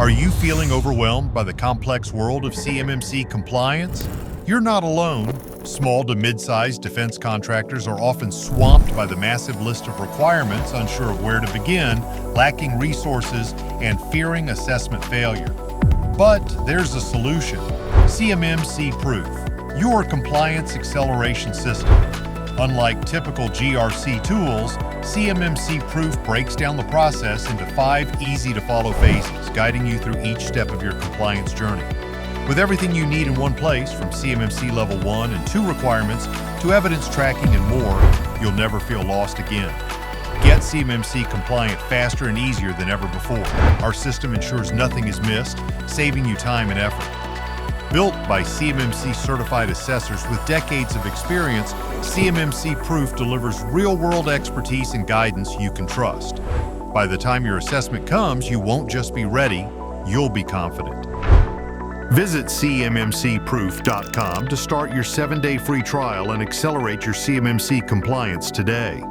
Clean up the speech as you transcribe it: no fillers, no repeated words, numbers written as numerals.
Are you feeling overwhelmed by the complex world of CMMC compliance? You're not alone. Small to mid-sized defense contractors are often swamped by the massive list of requirements, unsure of where to begin, lacking resources, and fearing assessment failure. But there's a solution. CMMC Proof, your compliance acceleration system. Unlike typical GRC tools, CMMC Proof breaks down the process into 5 easy-to-follow phases, guiding you through each step of your compliance journey. With everything you need in one place, from CMMC Level 1 and 2 requirements to evidence tracking and more, you'll never feel lost again. Get CMMC compliant faster and easier than ever before. Our system ensures nothing is missed, saving you time and effort. Built by CMMC certified assessors with decades of experience, CMMC Proof delivers real-world expertise and guidance you can trust. By the time your assessment comes, you won't just be ready, you'll be confident. Visit CMMCproof.com to start your 7-day free trial and accelerate your CMMC compliance today.